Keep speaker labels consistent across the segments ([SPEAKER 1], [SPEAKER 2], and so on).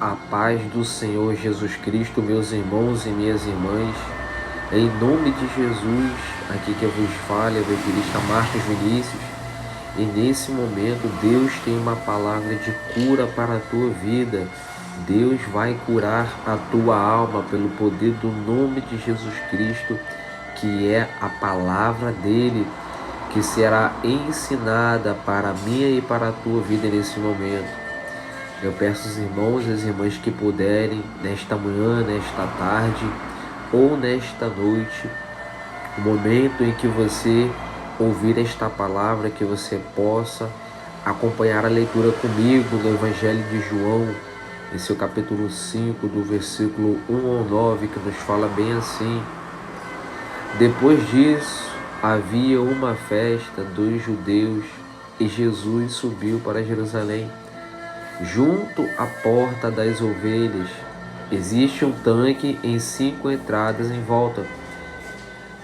[SPEAKER 1] A paz do Senhor Jesus Cristo, meus irmãos e minhas irmãs, em nome de Jesus, aqui que eu vos falo, é o evangelista Marcos Vinícius, e nesse momento Deus tem uma palavra de cura para a tua vida. Deus vai curar a tua alma pelo poder do nome de Jesus Cristo, que é a palavra dele, que será ensinada para a minha e para a tua vida nesse momento. Eu peço aos irmãos e às irmãs que puderem, nesta manhã, nesta tarde ou nesta noite, o momento em que você ouvir esta palavra, que você possa acompanhar a leitura comigo no Evangelho de João, em seu capítulo 5, do versículo 1 ao 9, que nos fala bem assim: depois disso, havia uma festa dos judeus e Jesus subiu para Jerusalém. Junto à porta das ovelhas existe um tanque em 5 entradas em volta,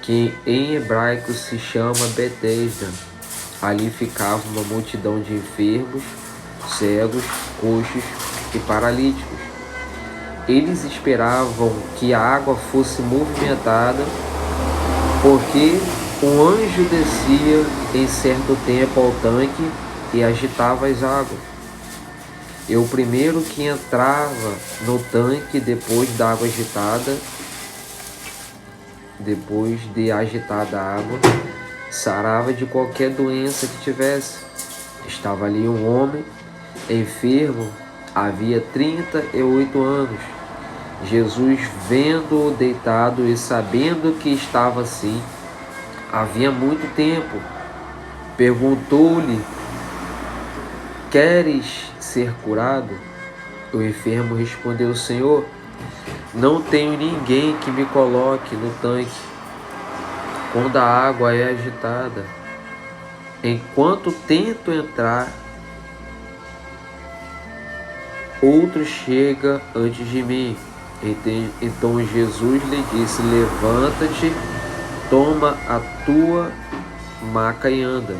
[SPEAKER 1] que em hebraico se chama Betesda. Ali ficava uma multidão de enfermos, cegos, coxos e paralíticos. Eles esperavam que a água fosse movimentada, porque um anjo descia em certo tempo ao tanque e agitava as águas. E o primeiro que entrava no tanque depois da água agitada, depois de agitada a água, sarava de qualquer doença que tivesse. Estava ali um homem enfermo, havia 38 anos. Jesus, vendo-o deitado e sabendo que estava assim havia muito tempo, perguntou-lhe: queres ser curado? O enfermo respondeu: Senhor, não tenho ninguém que me coloque no tanque quando a água é agitada. Enquanto tento entrar, outro chega antes de mim. Então Jesus lhe disse: levanta-te, toma a tua maca e anda.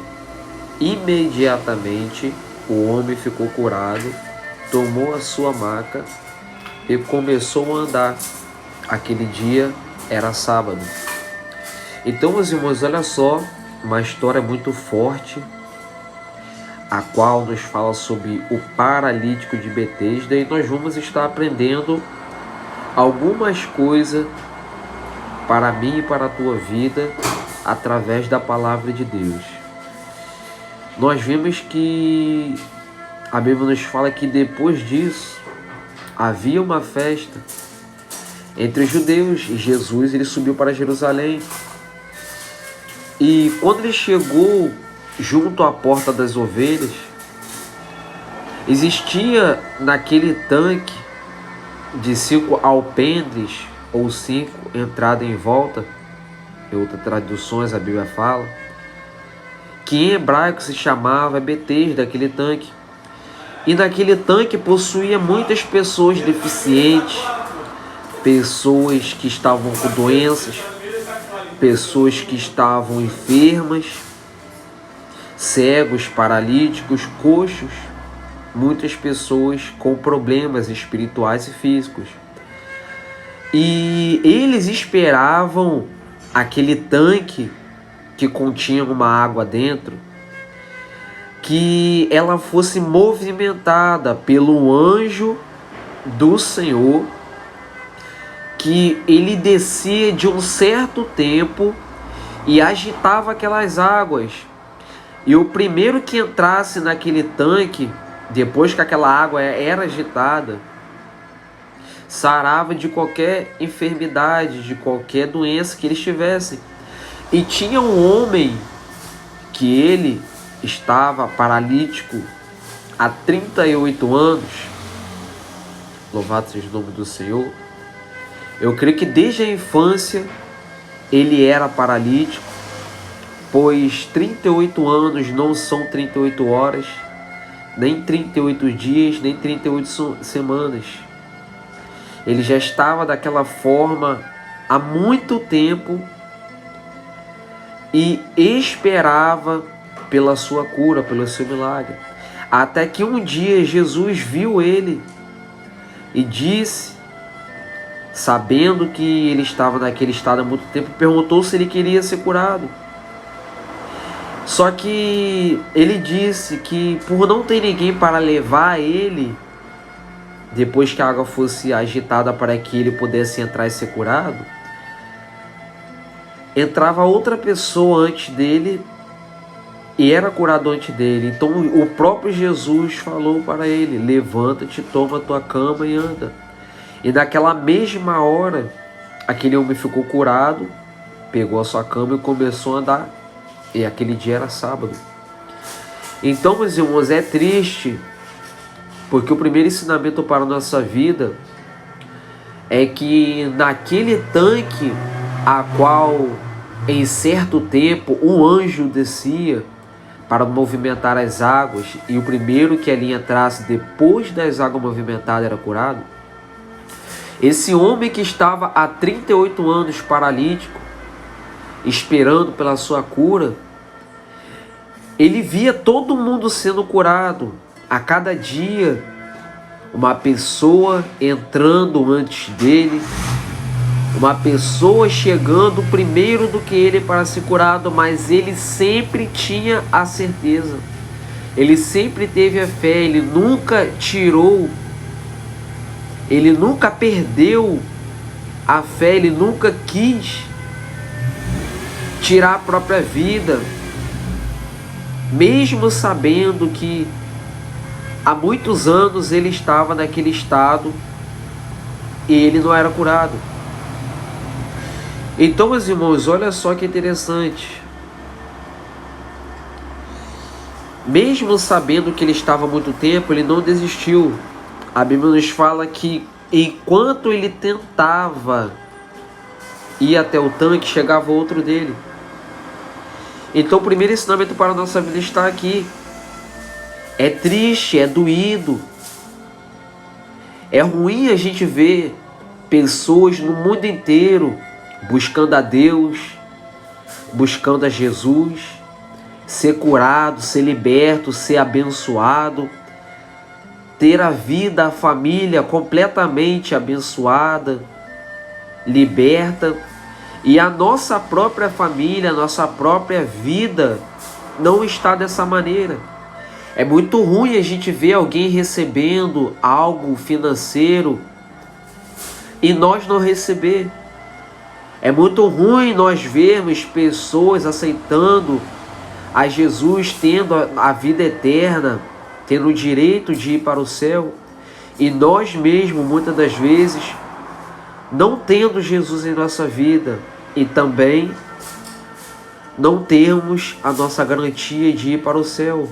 [SPEAKER 1] Imediatamente o homem ficou curado, tomou a sua maca e começou a andar. Aquele dia era sábado. Então, meus irmãos, olha só, uma história muito forte, a qual nos fala sobre o paralítico de Betesda, e nós vamos estar aprendendo algumas coisas para mim e para a tua vida através da palavra de Deus. Nós vimos que a Bíblia nos fala que depois disso havia uma festa entre os judeus e Jesus ele subiu para Jerusalém. E quando ele chegou junto à porta das ovelhas, existia naquele tanque de 5 alpendres ou 5 entradas em volta, em outras traduções a Bíblia fala, que em hebraico se chamava Betesda, aquele tanque. E naquele tanque possuía muitas pessoas deficientes, pessoas que estavam com doenças, pessoas que estavam enfermas, cegos, paralíticos, coxos, muitas pessoas com problemas espirituais e físicos. E eles esperavam aquele tanque que continha uma água dentro, que ela fosse movimentada pelo anjo do Senhor, que ele descia de um certo tempo e agitava aquelas águas. E o primeiro que entrasse naquele tanque, depois que aquela água era agitada, sarava de qualquer enfermidade, de qualquer doença que eles tivessem. E tinha um homem que ele estava paralítico há 38 anos. Louvado seja o nome do Senhor. Eu creio que desde a infância ele era paralítico, pois 38 anos não são 38 horas, nem 38 dias, nem 38 semanas. Ele já estava daquela forma há muito tempo e esperava pela sua cura, pelo seu milagre. Até que um dia Jesus viu ele e disse, sabendo que ele estava naquele estado há muito tempo, perguntou se ele queria ser curado. Só que ele disse que por não ter ninguém para levar ele, depois que a água fosse agitada para que ele pudesse entrar e ser curado, entrava outra pessoa antes dele e era curado antes dele. Então o próprio Jesus falou para ele: levanta-te, toma a tua cama e anda. E naquela mesma hora, aquele homem ficou curado, pegou a sua cama e começou a andar. E aquele dia era sábado. Então, meus irmãos, é triste, porque o primeiro ensinamento para a nossa vida é que naquele tanque a qual em certo tempo um anjo descia para movimentar as águas, e o primeiro que ali entrasse depois das águas movimentadas era curado, esse homem que estava há 38 anos paralítico, esperando pela sua cura, ele via todo mundo sendo curado. A cada dia, uma pessoa entrando antes dele, uma pessoa chegando primeiro do que ele para ser curado, mas ele sempre tinha a certeza, ele sempre teve a fé, ele nunca tirou, ele nunca perdeu a fé, ele nunca quis tirar a própria vida, mesmo sabendo que há muitos anos ele estava naquele estado e ele não era curado. Então, meus irmãos, olha só que interessante. Mesmo sabendo que ele estava há muito tempo, ele não desistiu. A Bíblia nos fala que enquanto ele tentava ir até o tanque, chegava outro dele. Então o primeiro ensinamento para a nossa vida está aqui. É triste, é doído. É ruim a gente ver pessoas no mundo inteiro buscando a Deus, buscando a Jesus, ser curado, ser liberto, ser abençoado, ter a vida, a família completamente abençoada, liberta, e a nossa própria família, a nossa própria vida não está dessa maneira. É muito ruim a gente ver alguém recebendo algo financeiro e nós não receber. É muito ruim nós vermos pessoas aceitando a Jesus, tendo a vida eterna, tendo o direito de ir para o céu, e nós mesmos, muitas das vezes, não tendo Jesus em nossa vida e também não termos a nossa garantia de ir para o céu.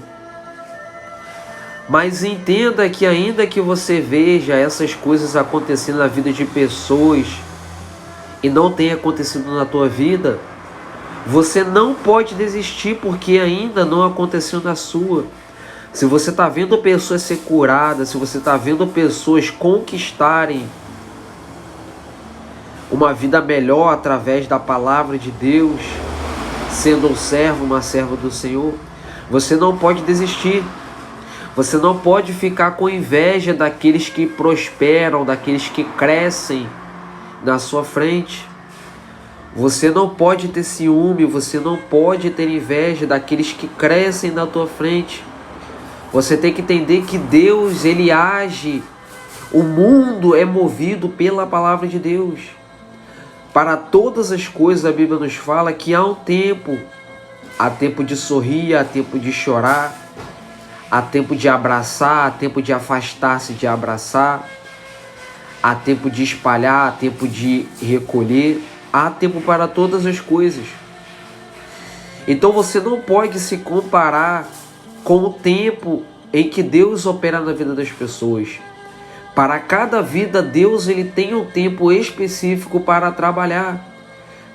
[SPEAKER 1] Mas entenda que ainda que você veja essas coisas acontecendo na vida de pessoas e não tenha acontecido na tua vida, você não pode desistir, porque ainda não aconteceu na sua. Se você está vendo pessoas ser curadas, se você está vendo pessoas conquistarem uma vida melhor através da palavra de Deus, sendo um servo, uma serva do Senhor, você não pode desistir. Você não pode ficar com inveja daqueles que prosperam, daqueles que crescem na sua frente. Você não pode ter ciúme, você não pode ter inveja daqueles que crescem na tua frente. Você tem que entender que Deus, Ele age, o mundo é movido pela palavra de Deus. Para todas as coisas a Bíblia nos fala que há tempo de sorrir, há tempo de chorar, há tempo de abraçar, há tempo de afastar-se de abraçar, há tempo de espalhar, há tempo de recolher, há tempo para todas as coisas. Então você não pode se comparar com o tempo em que Deus opera na vida das pessoas. Para cada vida, Deus ele tem um tempo específico para trabalhar.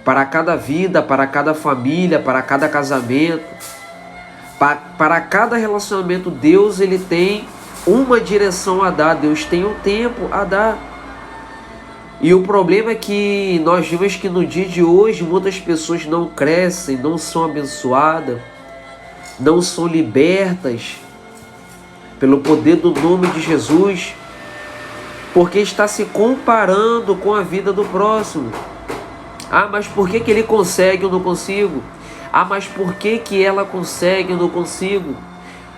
[SPEAKER 1] Para cada vida, para cada família, para cada casamento, para cada relacionamento, Deus ele tem uma direção a dar, Deus tem um tempo a dar. E o problema é que nós vemos que no dia de hoje muitas pessoas não crescem, não são abençoadas, não são libertas pelo poder do nome de Jesus, porque está se comparando com a vida do próximo. Ah, mas por que ele consegue e eu não consigo? Ah, mas por que ela consegue e eu não consigo?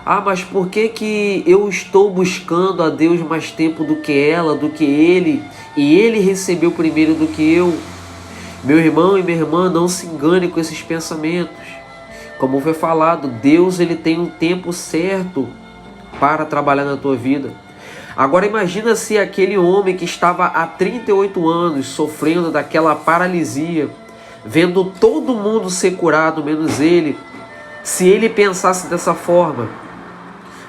[SPEAKER 1] Ah, mas por que eu estou buscando a Deus mais tempo do que ela, do que ele, e ele recebeu primeiro do que eu? Meu irmão e minha irmã, não se engane com esses pensamentos. Como foi falado, Deus ele tem um tempo certo para trabalhar na tua vida. Agora imagina se aquele homem que estava há 38 anos sofrendo daquela paralisia, vendo todo mundo ser curado, menos ele, se ele pensasse dessa forma: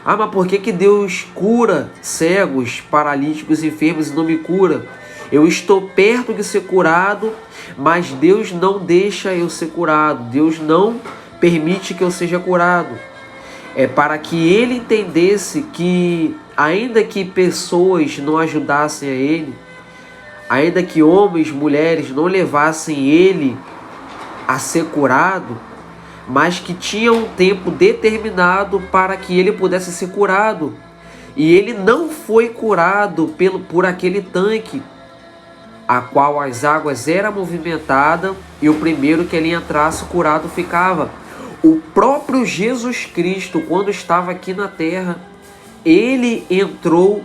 [SPEAKER 1] ah, mas por que Deus cura cegos, paralíticos, enfermos e não me cura? Eu estou perto de ser curado, mas Deus não deixa eu ser curado. Deus não permite que eu seja curado. É para que ele entendesse que, ainda que pessoas não ajudassem a ele, ainda que homens, mulheres não levassem ele a ser curado, mas que tinha um tempo determinado para que ele pudesse ser curado. E ele não foi curado por aquele tanque, a qual as águas eram movimentadas, e o primeiro que ele entrasse curado ficava. O próprio Jesus Cristo, quando estava aqui na terra, ele entrou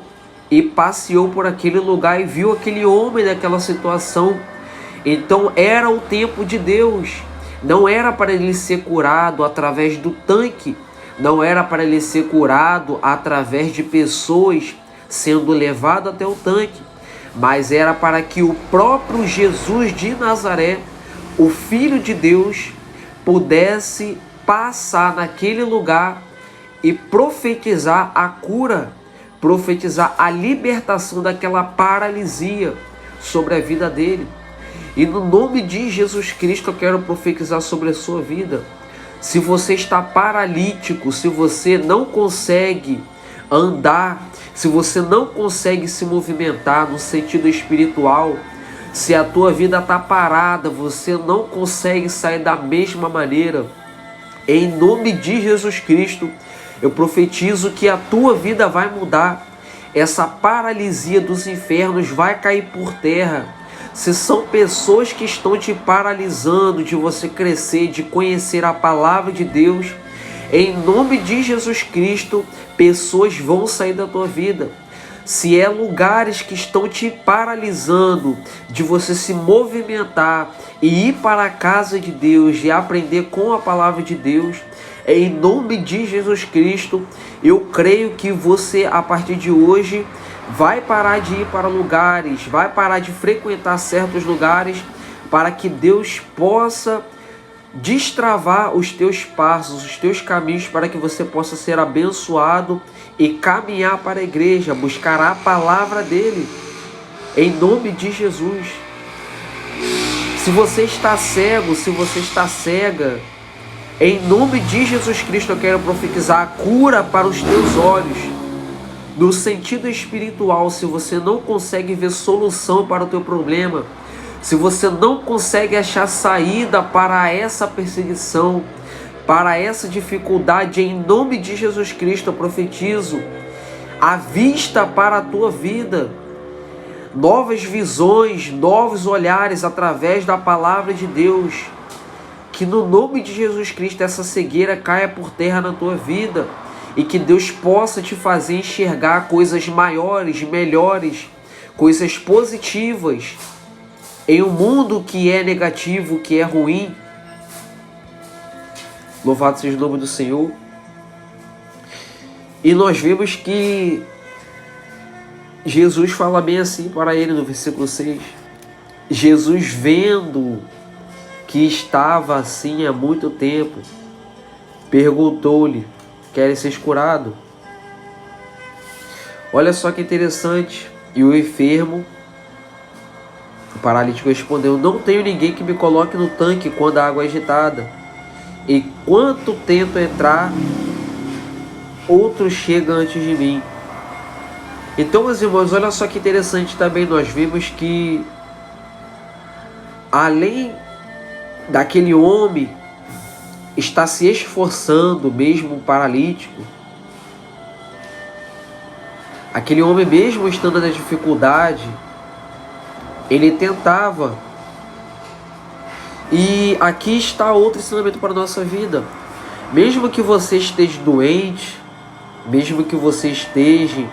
[SPEAKER 1] e passeou por aquele lugar e viu aquele homem naquela situação. Então era o tempo de Deus. Não era para ele ser curado através do tanque, não era para ele ser curado através de pessoas sendo levado até o tanque, mas era para que o próprio Jesus de Nazaré, o Filho de Deus, pudesse passar naquele lugar e profetizar a cura, profetizar a libertação daquela paralisia sobre a vida dele. E no nome de Jesus Cristo eu quero profetizar sobre a sua vida. Se você está paralítico, se você não consegue andar, se você não consegue se movimentar no sentido espiritual, se a tua vida está parada, você não consegue sair da mesma maneira, em nome de Jesus Cristo, eu profetizo que a tua vida vai mudar. Essa paralisia dos infernos vai cair por terra. Se são pessoas que estão te paralisando de você crescer, de conhecer a palavra de Deus, em nome de Jesus Cristo, pessoas vão sair da tua vida. Se é lugares que estão te paralisando de você se movimentar e ir para a casa de Deus e aprender com a palavra de Deus, em nome de Jesus Cristo, eu creio que você, a partir de hoje, vai parar de ir para lugares, vai parar de frequentar certos lugares, para que Deus possa destravar os teus passos, os teus caminhos, para que você possa ser abençoado e caminhar para a igreja, buscar a palavra dele, em nome de Jesus. Se você está cego, se você está cega, em nome de Jesus Cristo eu quero profetizar a cura para os teus olhos. No sentido espiritual, se você não consegue ver solução para o teu problema, se você não consegue achar saída para essa perseguição, para essa dificuldade, em nome de Jesus Cristo eu profetizo a vista para a tua vida, novas visões, novos olhares através da palavra de Deus, que no nome de Jesus Cristo essa cegueira caia por terra na tua vida, e que Deus possa te fazer enxergar coisas maiores, melhores, coisas positivas, em um mundo que é negativo, que é ruim. Louvado seja o nome do Senhor. E nós vemos que Jesus fala bem assim para ele no versículo 6. Jesus, vendo que estava assim há muito tempo, perguntou-lhe: queres ser curado? Olha só que interessante. E o enfermo, o paralítico, respondeu: não tenho ninguém que me coloque no tanque quando a água é agitada. Enquanto tento entrar, outro chega antes de mim. Então, meus irmãos, olha só que interessante também. Nós vimos que, além daquele homem está se esforçando, mesmo paralítico, Aquele homem, mesmo estando na dificuldade, ele tentava. E aqui está outro ensinamento para a nossa vida. Mesmo que você esteja doente, mesmo que você esteja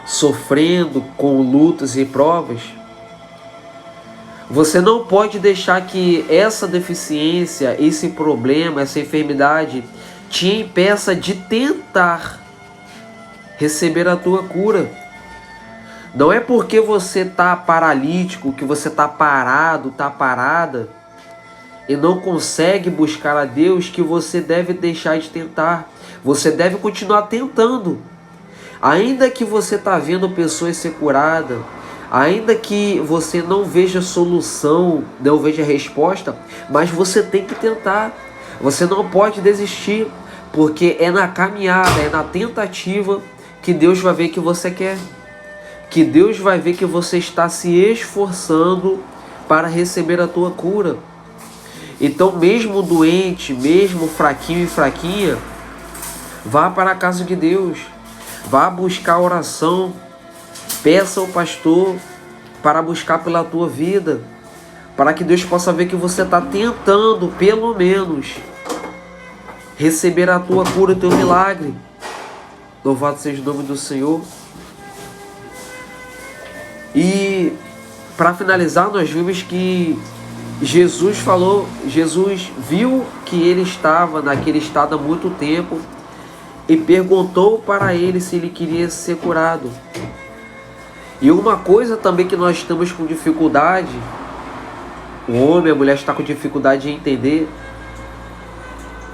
[SPEAKER 1] sofrendo com lutas e provas, você não pode deixar que essa deficiência, esse problema, essa enfermidade te impeça de tentar receber a tua cura. Não é porque você está paralítico, que você está parado, está parada e não consegue buscar a Deus, que você deve deixar de tentar. Você deve continuar tentando. Ainda que você está vendo pessoas ser curadas, ainda que você não veja solução, não veja resposta, mas você tem que tentar. Você não pode desistir, porque é na caminhada, é na tentativa que Deus vai ver que você quer. Que Deus vai ver que você está se esforçando para receber a tua cura. Então, mesmo doente, mesmo fraquinho e fraquinha, vá para a casa de Deus. Vá buscar oração. Peça ao pastor para buscar pela tua vida, para que Deus possa ver que você está tentando, pelo menos, receber a tua cura, o teu milagre. Louvado seja o nome do Senhor. E para finalizar, nós vimos que Jesus viu que ele estava naquele estado há muito tempo e perguntou para ele se ele queria ser curado. E uma coisa também que nós estamos com dificuldade, o homem, a mulher está com dificuldade de entender,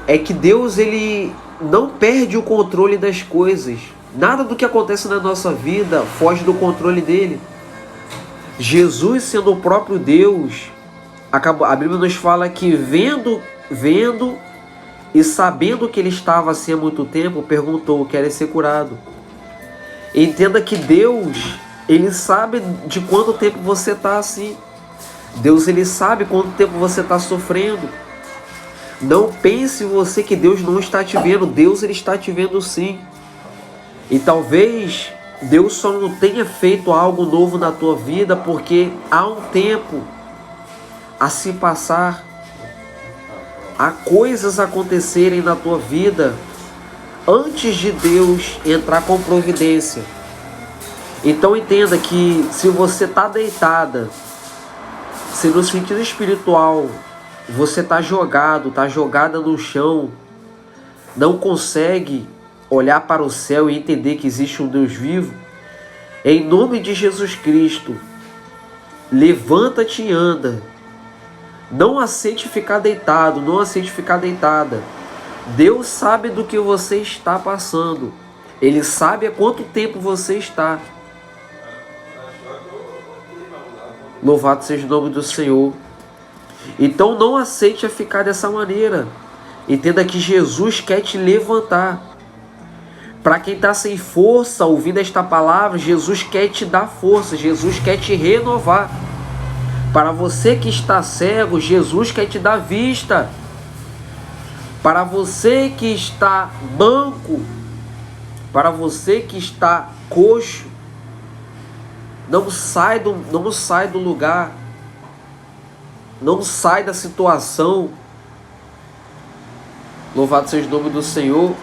[SPEAKER 1] é que Deus, ele não perde o controle das coisas. Nada do que acontece na nossa vida foge do controle dele. Jesus, sendo o próprio Deus, a Bíblia nos fala que vendo e sabendo que ele estava assim há muito tempo, perguntou: quer ser curado? Entenda que Deus, ele sabe de quanto tempo você está assim. Deus, ele sabe quanto tempo você está sofrendo. Não pense você que Deus não está te vendo. Deus, ele está te vendo sim. E talvez Deus só não tenha feito algo novo na tua vida porque há um tempo a se passar, há coisas acontecerem na tua vida antes de Deus entrar com providência. Então entenda que se você está deitada, se no sentido espiritual você está jogado, está jogada no chão, não consegue olhar para o céu e entender que existe um Deus vivo, em nome de Jesus Cristo, levanta-te e anda. Não aceite ficar deitado, não aceite ficar deitada. Deus sabe do que você está passando. Ele sabe há quanto tempo você está. Louvado seja o nome do Senhor. Então não aceite a ficar dessa maneira. Entenda que Jesus quer te levantar. Para quem está sem força, ouvindo esta palavra, Jesus quer te dar força, Jesus quer te renovar. Para você que está cego, Jesus quer te dar vista. Para você que está manco, para você que está coxo, não sai do lugar, não sai da situação. Louvado seja o nome do Senhor.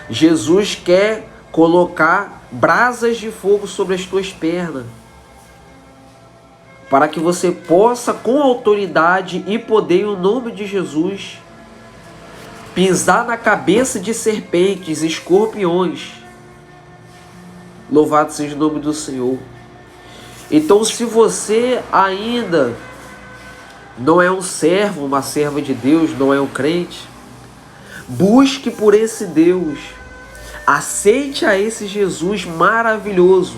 [SPEAKER 1] Jesus quer colocar brasas de fogo sobre as tuas pernas, para que você possa, com autoridade e poder, em nome de Jesus, pisar na cabeça de serpentes, escorpiões. Louvado seja o nome do Senhor. Então, se você ainda não é um servo, uma serva de Deus, não é um crente, busque por esse Deus, aceite a esse Jesus maravilhoso,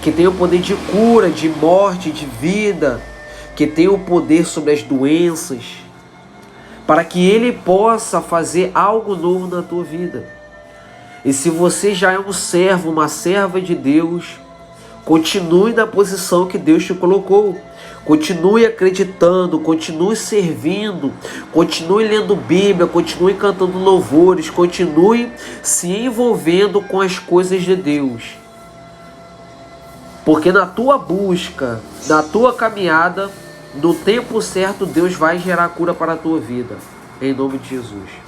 [SPEAKER 1] que tem o poder de cura, de morte, de vida, que tem o poder sobre as doenças, para que Ele possa fazer algo novo na tua vida. E se você já é um servo, uma serva de Deus, continue na posição que Deus te colocou. Continue acreditando, continue servindo, continue lendo Bíblia, continue cantando louvores, continue se envolvendo com as coisas de Deus. Porque na tua busca, na tua caminhada, no tempo certo, Deus vai gerar cura para a tua vida. Em nome de Jesus.